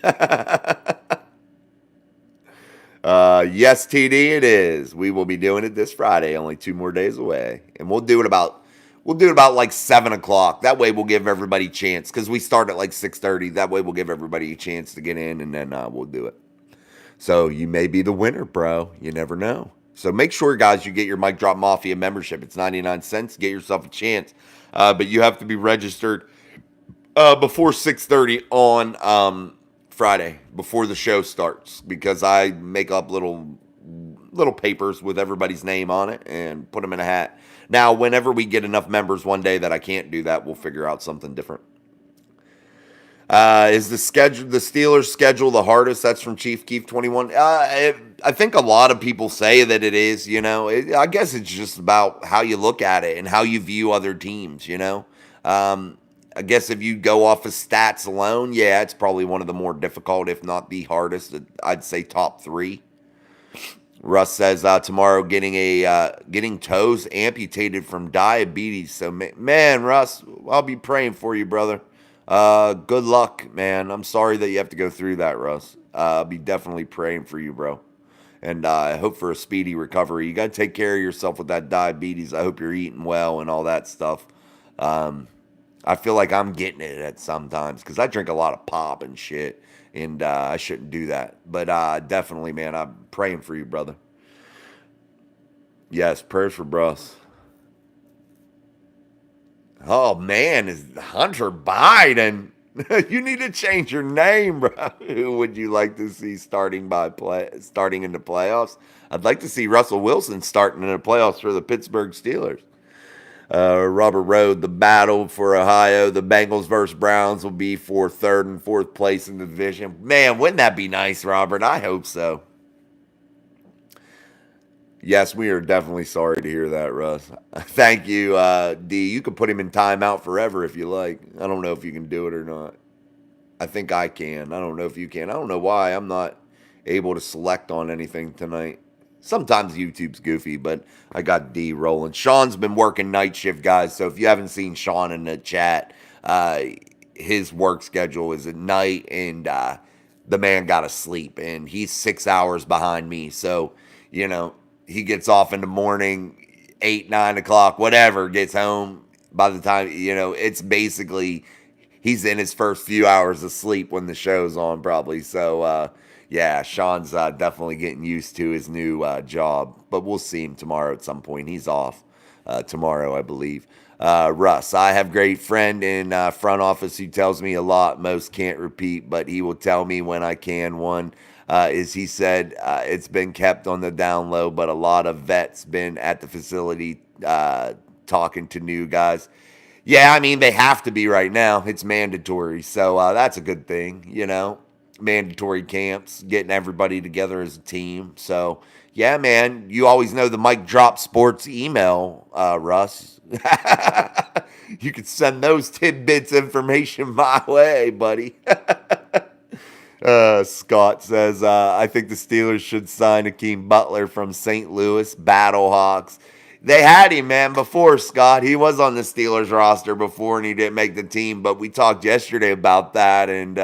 Yes, TD, it is. We will be doing it this Friday, only 2 more days away, and we'll do it about like 7:00. That way, we'll give everybody a chance because we start at like 6:30. That way, we'll give everybody a chance to get in, and then we'll do it. So you may be the winner, bro. You never know. So make sure, guys, you get your Mic Drop Mafia membership. It's 99 cents. Get yourself a chance, but you have to be registered before 6:30 on Friday, before the show starts, because I make up little papers with everybody's name on it and put them in a hat. Now, whenever we get enough members one day that I can't do that, we'll figure out something different. Is the Steelers' schedule the hardest? That's from Chief Keef 21. I think a lot of people say that it is. I guess it's just about how you look at it and how you view other teams. I guess if you go off of stats alone, yeah, it's probably one of the more difficult, if not the hardest. I'd say top 3. Russ says tomorrow getting toes amputated from diabetes. So man, Russ, I'll be praying for you, brother. Good luck, man. I'm sorry that you have to go through that, Russ. I'll be definitely praying for you, bro. And I hope for a speedy recovery. You got to take care of yourself with that diabetes. I hope you're eating well and all that stuff. I feel like I'm getting it at sometimes because I drink a lot of pop and shit, and I shouldn't do that. But definitely, man, I'm praying for you, brother. Yes, prayers for Bruss. Oh, man, is Hunter Biden. You need to change your name, bro. Who would you like to see starting in the playoffs? I'd like to see Russell Wilson starting in the playoffs for the Pittsburgh Steelers. Robert Road, the battle for Ohio, the Bengals versus Browns will be for 3rd and 4th place in the division. Man, wouldn't that be nice, Robert? I hope so. Yes, we are definitely sorry to hear that, Russ. Thank you, D. You can put him in timeout forever if you like. I don't know if you can do it or not. I think I can. I don't know if you can. I don't know why I'm not able to select on anything tonight. Sometimes YouTube's goofy, but I got D rolling. Sean's been working night shift, guys, so if you haven't seen Sean in the chat, his work schedule is at night, and the man got to sleep, and he's 6 hours behind me, so, he gets off in the morning, 8, 9 o'clock, whatever, gets home. By the time, it's basically, he's in his first few hours of sleep when the show's on, probably. So, yeah, Sean's definitely getting used to his new job. But we'll see him tomorrow at some point. He's off tomorrow, I believe. Russ, I have a great friend in front office who tells me a lot. Most can't repeat, but he will tell me when I can. One is he said it's been kept on the down low, but a lot of vets been at the facility talking to new guys. Yeah, I mean, they have to be right now. It's mandatory. So that's a good thing, mandatory camps, getting everybody together as a team. So, yeah, man, you always know the Mic Drop Sports email, Russ. You could send those tidbits information my way, buddy. Scott says, I think the Steelers should sign Akeem Butler from St. Louis Battlehawks. They had him, man, before, Scott. He was on the Steelers roster before and he didn't make the team, but we talked yesterday about that. And,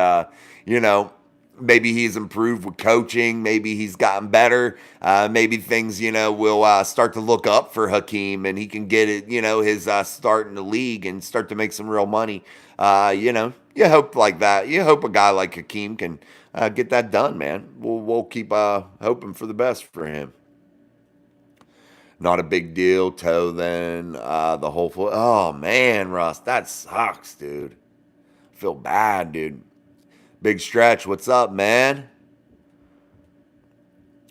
you know, maybe he's improved with coaching. Maybe he's gotten better. Maybe things, you know, will start to look up for Hakeem and he can get it, you know, his start in the league and start to make some real money. You know, you hope like that. You hope a guy like Hakeem can get that done, man. We'll keep hoping for the best for him. Not a big deal. Toe then the whole foot. Oh man, Russ, that sucks, dude. I feel bad, dude. Big Stretch, what's up, man?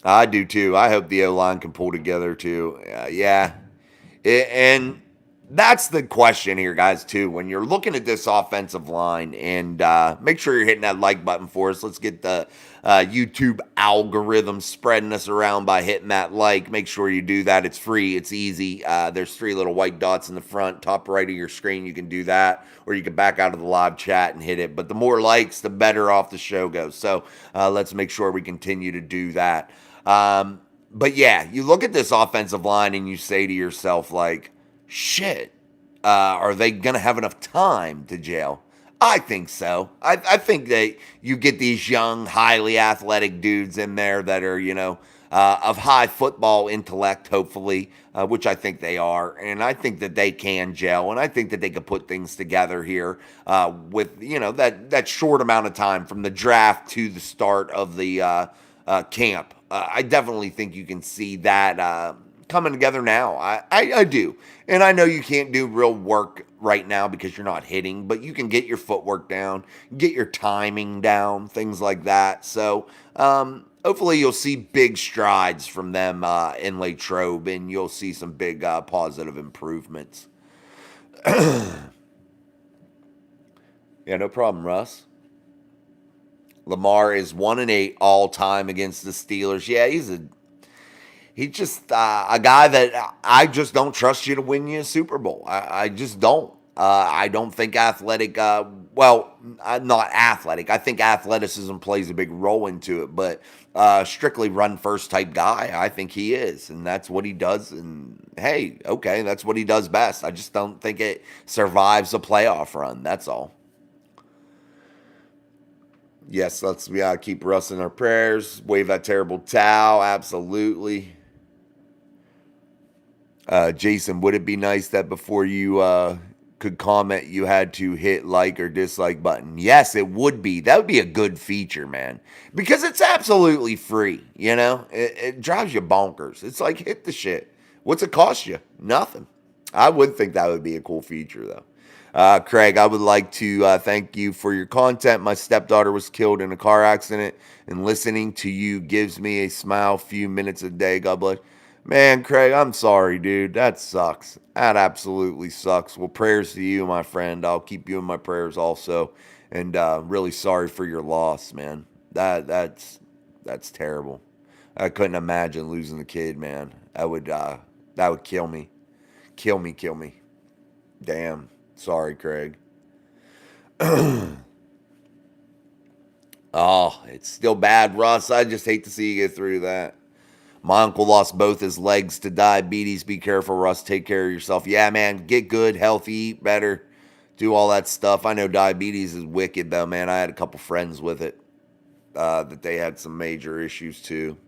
I do too. I hope the O-line can pull together too. Yeah. And that's the question here, guys, too. When you're looking at this offensive line, and make sure you're hitting that like button for us. Let's get the YouTube algorithm spreading us around by hitting that like. Make sure you do that. It's free. It's easy. There's 3 little white dots in the front, top right of your screen. You can do that, or you can back out of the live chat and hit it. But the more likes, the better off the show goes. So let's make sure we continue to do that. But yeah, you look at this offensive line and you say to yourself, like, shit, are they going to have enough time to jail? I think so. I think that you get these young, highly athletic dudes in there that are, you know, of high football intellect, hopefully, which I think they are. And I think that they can gel, and I think that they could put things together here with, you know, that short amount of time from the draft to the start of the camp. I definitely think you can see that coming together now. I do. And I know you can't do real work right now because you're not hitting, but you can get your footwork down, get your timing down, things like that. So hopefully you'll see big strides from them in Latrobe, and you'll see some big positive improvements. Yeah, no problem, Russ. Lamar is 1-8 all time against the Steelers. Yeah, he's just a guy that I just don't trust you to win you a Super Bowl. I just don't. I don't think athletic, not athletic. I think athleticism plays a big role into it, but strictly run first type guy, I think he is. And that's what he does. And hey, okay, that's what he does best. I just don't think it survives a playoff run. That's all. Yes, let's keep Russ in our prayers. Wave that terrible towel. Absolutely. Jason, would it be nice that before you could comment, you had to hit like or dislike button? Yes, it would be. That would be a good feature, man. Because it's absolutely free, you know? It drives you bonkers. It's like, hit the shit. What's it cost you? Nothing. I would think that would be a cool feature, though. Craig, I would like to thank you for your content. My stepdaughter was killed in a car accident, and listening to you gives me a smile few minutes a day. God bless. Man, Craig, I'm sorry, dude. That sucks. That absolutely sucks. Well, prayers to you, my friend. I'll keep you in my prayers also. And really sorry for your loss, man. That's terrible. I couldn't imagine losing the kid, man. That would kill me. Kill me. Damn. Sorry, Craig. Oh, it's still bad, Russ. I just hate to see you get through that. My uncle lost both his legs to diabetes. Be careful, Russ. Take care of yourself. Yeah, man. Get good, healthy, eat better, do all that stuff. I know diabetes is wicked, though, man. I had a couple friends with it that they had some major issues, too.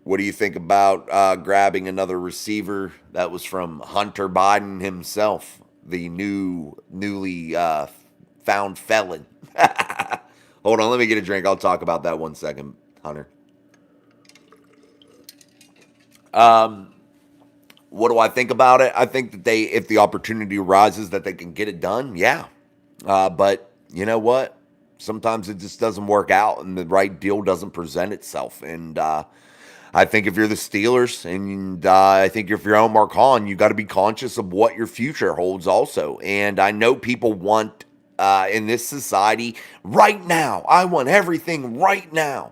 What do you think about grabbing another receiver? That was from Hunter Biden himself, the newly found felon. Hold on, let me get a drink. I'll talk about that 1 second, Hunter. What do I think about it? I think that if the opportunity arises that they can get it done, yeah. But you know what? Sometimes it just doesn't work out and the right deal doesn't present itself. And I think if you're the Steelers, and I think if you're Omar Khan, you got to be conscious of what your future holds also. And I know people want, in this society, right now. I want everything right now.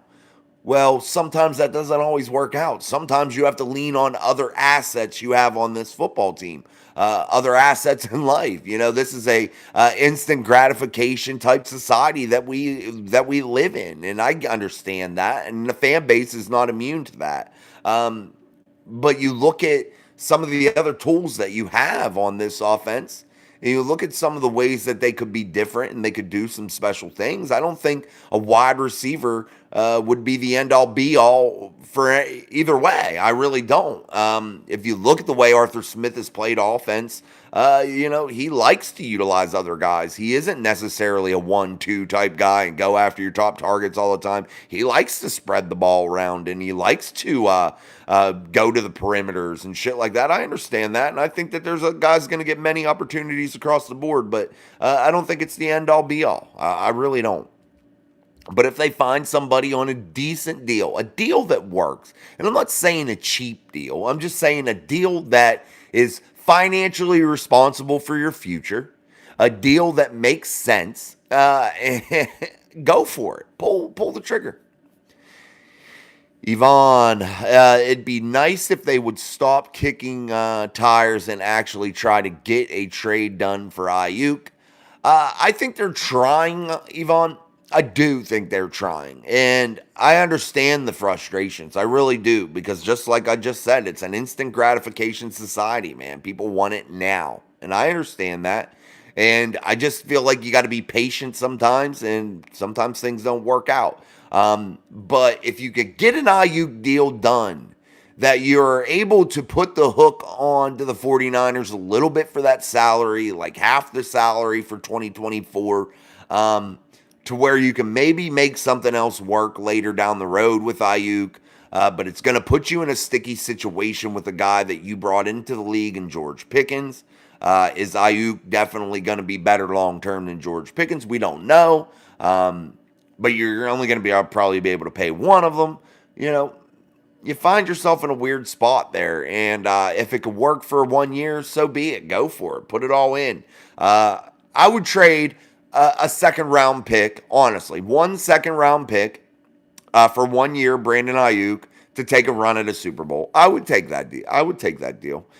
Well, sometimes that doesn't always work out. Sometimes you have to lean on other assets you have on this football team, other assets in life. This is a instant gratification type society that we live in, and I understand that, and the fan base is not immune to that. But you look at some of the other tools that you have on this offense, and you look at some of the ways that they could be different and they could do some special things. I don't think a wide receiver would be the end all be all for either way. I really don't. If you look at the way Arthur Smith has played offense, he likes to utilize other guys. He isn't necessarily a 1-2 type guy and go after your top targets all the time. He likes to spread the ball around, and he likes to go to the perimeters and shit like that. I understand that, and I think that there's a guy's going to get many opportunities across the board, but I don't think it's the end all be all. I really don't. But if they find somebody on a decent deal, a deal that works, and I'm not saying a cheap deal, I'm just saying a deal that is financially responsible for your future, a deal that makes sense, go for it. Pull the trigger. Yvonne, it'd be nice if they would stop kicking tires and actually try to get a trade done for Ayuk. I think they're trying, Yvonne. I do think they're trying. And I understand the frustrations. I really do. Because just like I just said, it's an instant gratification society, man. People want it now. And I understand that. And I just feel like you got to be patient sometimes. And sometimes things don't work out. But if you could get an Ayuk deal done, that you're able to put the hook on to the 49ers a little bit for that salary, like half the salary for 2024, to where you can maybe make something else work later down the road with Ayuk. But it's going to put you in a sticky situation with a guy that you brought into the league in George Pickens. Is Ayuk definitely going to be better long term than George Pickens? We don't know. But you're only going to probably be able to pay one of them. You find yourself in a weird spot there. And if it could work for 1 year, so be it. Go for it. Put it all in. I would trade a second round pick, honestly. 1 second round pick for 1 year, Brandon Ayuk, to take a run at a Super Bowl. I would take that deal.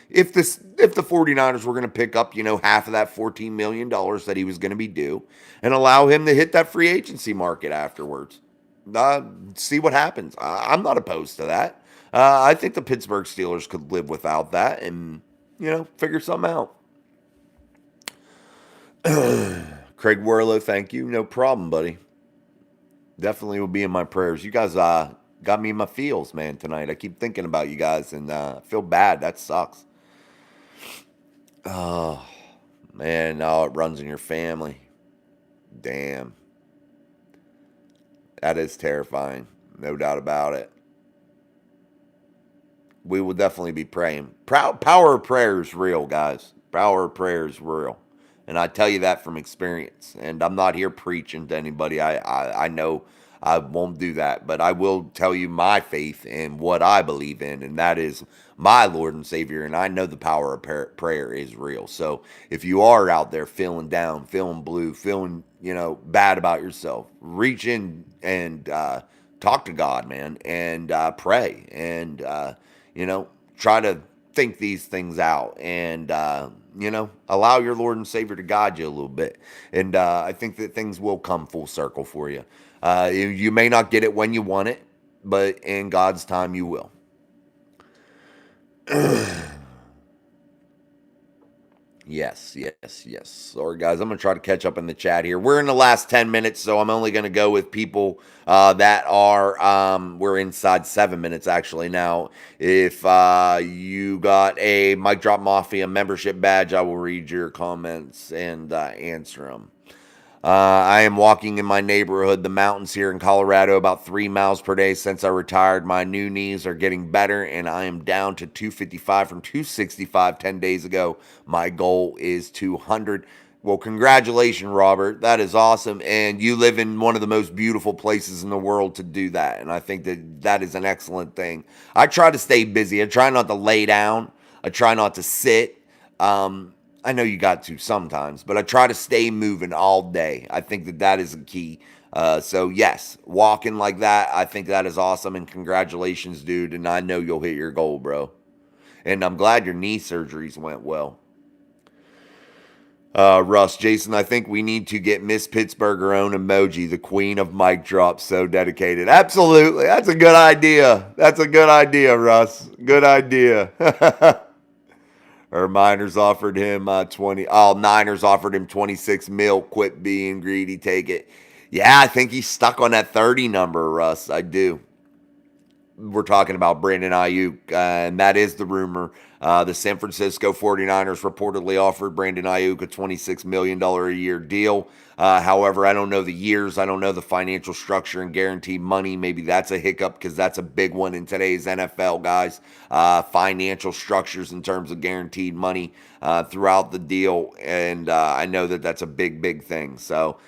If the 49ers were going to pick up, half of that $14 million that he was going to be due and allow him to hit that free agency market afterwards. See what happens. I'm not opposed to that. I think the Pittsburgh Steelers could live without that and, figure something out. Craig Werlow, thank you. No problem, buddy. Definitely will be in my prayers. You guys got me in my feels, man, tonight. I keep thinking about you guys and feel bad. That sucks. Oh, man. Oh, it runs in your family. Damn. That is terrifying. No doubt about it. We will definitely be praying. Power of prayer is real, guys. Power of prayer is real. And I tell you that from experience. And I'm not here preaching to anybody. I know I won't do that. But I will tell you my faith and what I believe in. And that is my Lord and Savior. And I know the power of prayer is real. So if you are out there feeling down, feeling blue, feeling, bad about yourself, reach in and talk to God, man. And pray. And, try to think these things out. And, allow your Lord and Savior to guide you a little bit. And I think that things will come full circle for you. You may not get it when you want it, but in God's time you will. Yes. Sorry, guys. I'm going to try to catch up in the chat here. We're in the last 10 minutes, so I'm only going to go with people that are, we're inside 7 minutes actually now. If you got a Mic Drop Mafia membership badge, I will read your comments and answer them. I am walking in my neighborhood, the mountains here in Colorado, about 3 miles per day since I retired. My new knees are getting better, and I am down to 255 from 265 10 days ago. My goal is 200. Well, congratulations, Robert. That is awesome. And you live in one of the most beautiful places in the world to do that. And I think that is an excellent thing. I try to stay busy. I try not to lay down. I try not to sit. I know you got to sometimes, but I try to stay moving all day. I think that is a key. So yes, walking like that, I think that is awesome, and congratulations, dude. And I know you'll hit your goal, bro. And I'm glad your knee surgeries went well. Russ, Jason, I think we need to get Miss Pittsburgh her own emoji, the queen of mic drops, so dedicated. Absolutely. That's a good idea. That's a good idea, Russ. Good idea. Or Miners offered him 20. Oh, Niners offered him 26 mil. Quit being greedy. Take it. Yeah, I think he's stuck on that 30 number, Russ. I do. We're talking about Brandon Ayuk, and that is the rumor. The San Francisco 49ers reportedly offered Brandon Ayuk a $26 million a year deal. However, I don't know the years. I don't know the financial structure and guaranteed money. Maybe that's a hiccup because that's a big one in today's NFL, guys. Financial structures in terms of guaranteed money throughout the deal. And I know that that's a big, big thing. So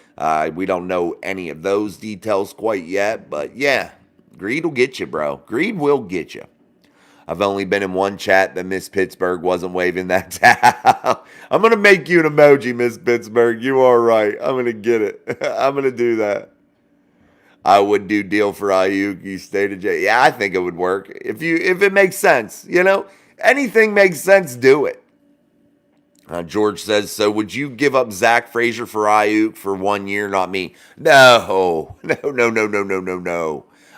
we don't know any of those details quite yet. But yeah. Greed will get you, bro. Greed will get you. I've only been in one chat that Miss Pittsburgh wasn't waving that towel. I'm going to make you an emoji, Miss Pittsburgh. You are right. I'm going to get it. I'm going to do that. I would do deal for Ayuk. You stated, yeah, I think it would work. If it makes sense, anything makes sense, do it. George says, so would you give up Zach Frazier for Ayuk for 1 year? Not me. No.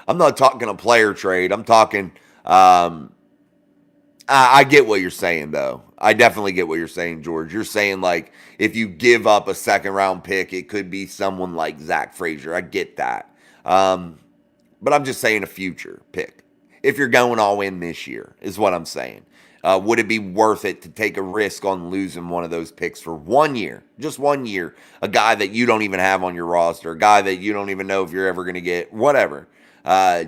I'm not talking a player trade. I'm talking. I get what you're saying, though. I definitely get what you're saying, George. You're saying, like, if you give up a second round pick, it could be someone like Zach Frazier. I get that. But I'm just saying a future pick. If you're going all in this year, is what I'm saying. Would it be worth it to take a risk on losing one of those picks for 1 year? Just 1 year. A guy that you don't even have on your roster. A guy that you don't even know if you're ever going to get. Whatever.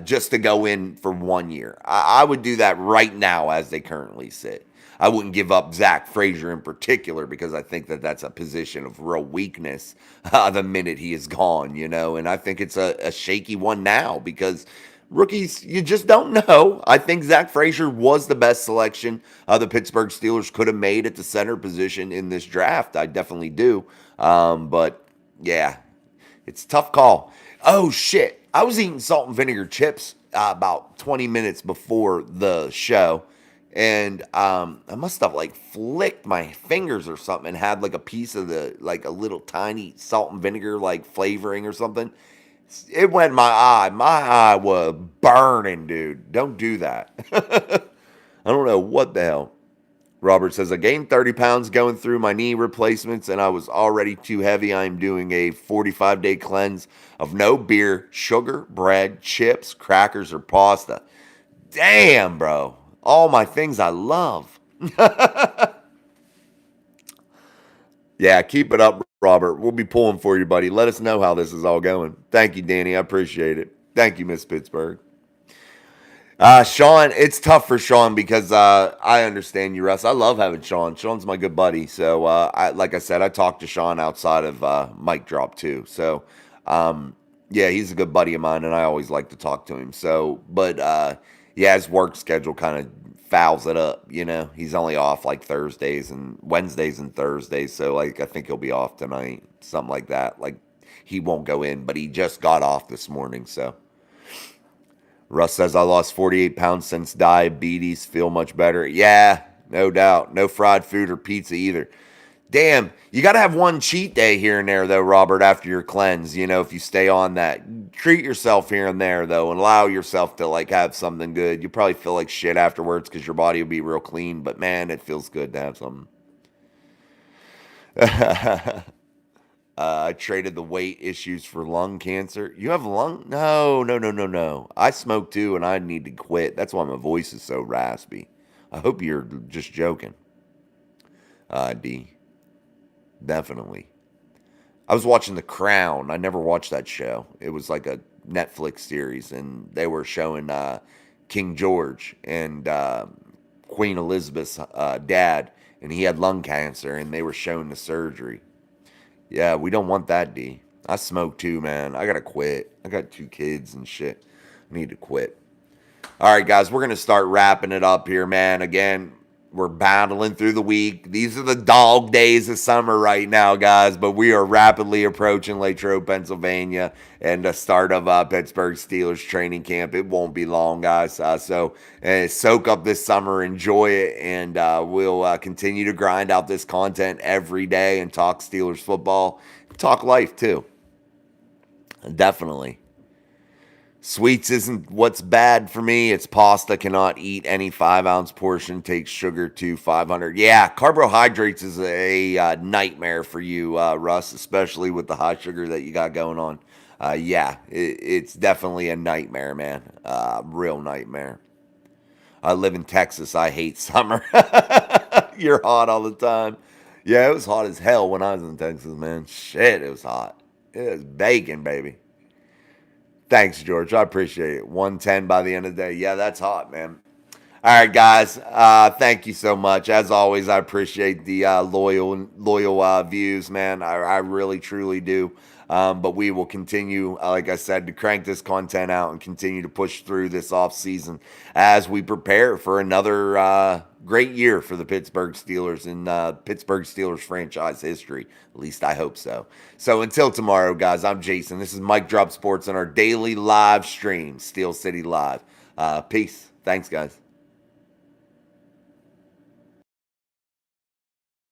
Just to go in for 1 year. I would do that right now as they currently sit. I wouldn't give up Zach Frazier in particular because I think that that's a position of real weakness the minute he is gone, and I think it's a shaky one now because rookies, you just don't know. I think Zach Frazier was the best selection the Pittsburgh Steelers could have made at the center position in this draft. I definitely do. But yeah, it's a tough call. Oh, shit. I was eating salt and vinegar chips about 20 minutes before the show. And I must have like flicked my fingers or something and had like a piece of a little tiny salt and vinegar like flavoring or something. It went in my eye. My eye was burning, dude. Don't do that. I don't know what the hell. Robert says, I gained 30 pounds going through my knee replacements and I was already too heavy. I'm doing a 45-day cleanse of no beer, sugar, bread, chips, crackers, or pasta. Damn, bro. All my things I love. Yeah, keep it up, Robert. We'll be pulling for you, buddy. Let us know how this is all going. Thank you, Danny. I appreciate it. Thank you, Miss Pittsburgh. Sean, it's tough for Sean because I understand you, Russ. I love having Sean. Sean's my good buddy. So, like I said, I talk to Sean outside of Mic Drop too. So, yeah, he's a good buddy of mine, and I always like to talk to him. So, but yeah, his work schedule kind of fouls it up. He's only off like Thursdays and Wednesdays and Thursdays. So, like, I think he'll be off tonight, something like that. Like, he won't go in, but he just got off this morning. So. Russ says, I lost 48 pounds since diabetes. Feel much better. Yeah, no doubt. No fried food or pizza either. Damn, you got to have one cheat day here and there, though, Robert, after your cleanse. If you stay on that. Treat yourself here and there, though, and allow yourself to, like, have something good. You probably feel like shit afterwards because your body will be real clean. But, man, it feels good to have something. I traded the weight issues for lung cancer. You have lung? No. I smoke too, and I need to quit. That's why my voice is so raspy. I hope you're just joking. D. Definitely. I was watching The Crown. I never watched that show. It was like a Netflix series, and they were showing King George and Queen Elizabeth's dad, and he had lung cancer, and they were showing the surgery. Yeah, we don't want that, D. I smoke too, man. I gotta quit. I got 2 kids and shit. I need to quit. All right, guys, we're going to start wrapping it up here, man. Again, We're battling through the week. These are the dog days of summer right now, guys, but we are rapidly approaching Latrobe, Pennsylvania, and the start of Pittsburgh Steelers training camp. It won't be long, guys. So soak up this summer, enjoy it, and we'll continue to grind out this content every day and talk Steelers football, talk life too. Definitely. Sweets isn't what's bad for me. It's pasta. Cannot eat any 5 ounce portion. Takes sugar to 500. Yeah, carbohydrates is a nightmare for you, Russ, especially with the high sugar that you got going on. Yeah, it's definitely a nightmare, man. Real nightmare. I live in Texas. I hate summer. You're hot all the time. Yeah, it was hot as hell when I was in Texas, man. Shit, it was hot. It was baking, baby. Thanks, George. I appreciate it. 110 by the end of the day. Yeah, that's hot, man. All right, guys. Thank you so much. As always, I appreciate the loyal views, man. I really, truly do. But we will continue, like I said, to crank this content out and continue to push through this off season as we prepare for another great year for the Pittsburgh Steelers in Pittsburgh Steelers franchise history. At least I hope so. So until tomorrow, guys, I'm Jason. This is Mike Drop Sports on our daily live stream, Steel City Live. Peace. Thanks, guys.